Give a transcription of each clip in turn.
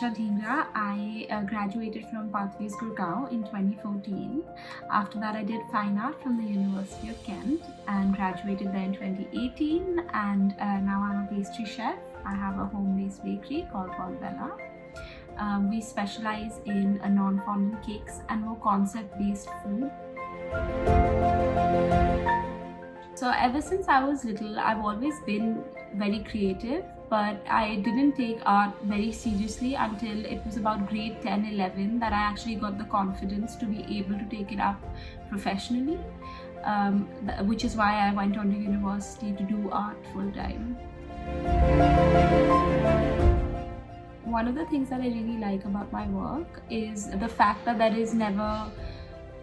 Nimisha Dhingra. I graduated from Pathways Gurgaon in 2014. After that, I did fine art from the University of Kent and graduated there in 2018. And now I'm a pastry chef. I have a home-based bakery called Bonbella. We specialize in non-fondant cakes and more concept-based food. So ever since I was little, I've always been very creative, but I didn't take art very seriously until it was about grade 10, 11 that I actually got the confidence to be able to take it up professionally, which is why I went on to university to do art full time. One of the things that I really like about my work is the fact that there is never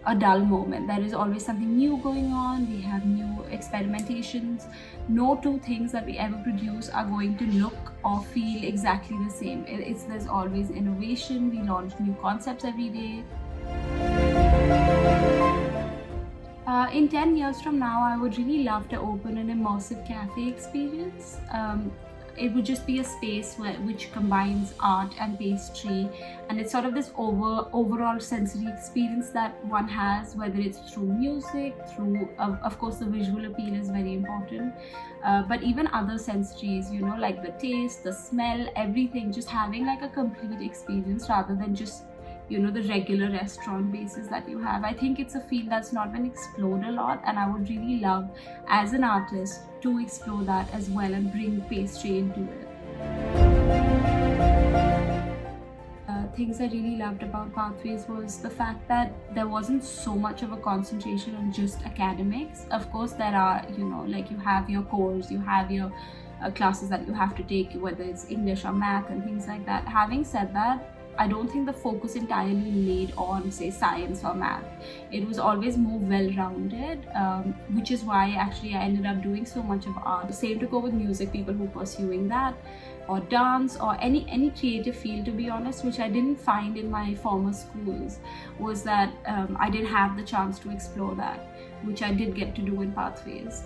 a dull moment. There is always something new going on. We have new experimentations. No two things that we ever produce are going to look or feel exactly the same. There's always innovation. We launch new concepts every day. In 10 years from now, I would really love to open an immersive cafe experience. It would just be a space which combines art and pastry, and it's sort of this overall sensory experience that one has, whether it's through music, through of course the visual appeal is very important, but even other sensories, you know, like the taste, the smell, everything, just having like a complete experience rather than just, you know, the regular restaurant bases that you have. I think it's a field that's not been explored a lot, and I would really love as an artist to explore that as well and bring pastry into it. Things I really loved about Pathways was the fact that there wasn't so much of a concentration on just academics. Of course there are, you know, like you have your cores, you have your classes that you have to take, whether it's English or math and things like that. Having said that, I don't think the focus entirely laid on, say, science or math. It was always more well-rounded, which is why actually I ended up doing so much of art. Same to go with music, people who are pursuing that, or dance, or any creative field, to be honest, which I didn't find in my former schools, was that I didn't have the chance to explore that, which I did get to do in Pathways.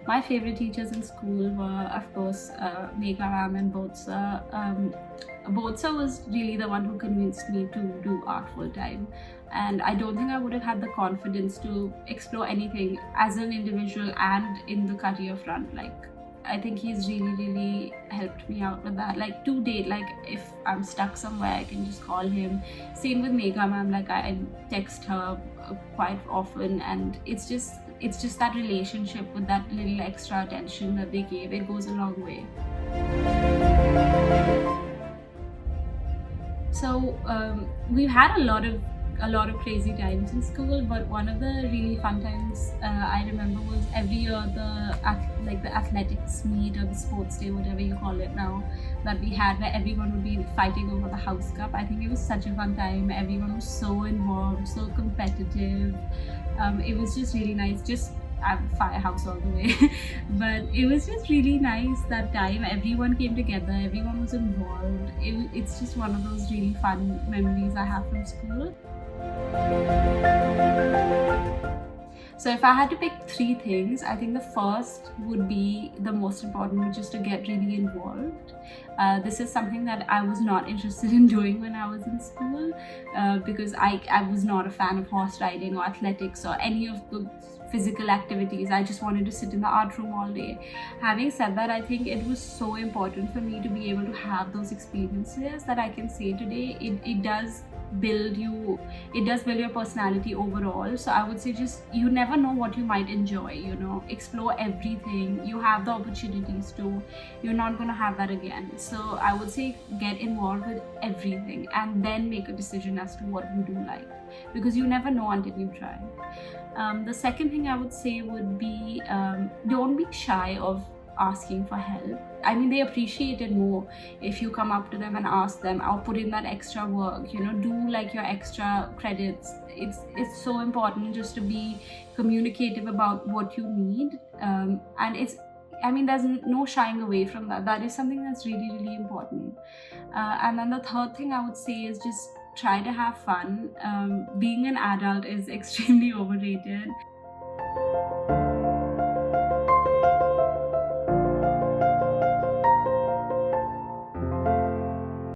My favorite teachers in school were, of course, Megha ma'am and Bodsa. Bodsa was really the one who convinced me to do art full time, and I don't think I would have had the confidence to explore anything as an individual and in the career front. Like, I think he's really helped me out with that. Like to date, like if I'm stuck somewhere, I can just call him. Same with Megha ma'am, like I text her quite often, and it's just that relationship with that little extra attention that they gave. It goes a long way. So we've had a lot of crazy times in school, but one of the really fun times I remember was every year the athletics meet or the sports day, whatever you call it now, that we had, where everyone would be fighting over the house cup. I think it was such a fun time. Everyone was so involved, so competitive. It was just really nice. Just firehouse all the way. But it was just really nice that time. Everyone came together, everyone was involved. It's just one of those really fun memories I have from school. So if I had to pick three things, I think the first would be the most important, which is to get really involved. This is something that I was not interested in doing when I was in school, because I was not a fan of horse riding or athletics or any of the physical activities. I just wanted to sit in the art room all day. Having said that, I think it was so important for me to be able to have those experiences that I can say today it does build your personality overall. So I would say, just, you never know what you might enjoy, you know, explore everything. You have the opportunities to, you're not going to have that again. So I would say get involved with everything and then make a decision as to what you do like, because you never know until you try. The second thing I would say would be, don't be shy of asking for help. I mean, they appreciate it more if you come up to them and ask them, or put in that extra work, you know, do like your extra credits. It's so important just to be communicative about what you need, and there's no shying away from that. That is something that's really important. And then the third thing I would say is just try to have fun. Being an adult is extremely overrated.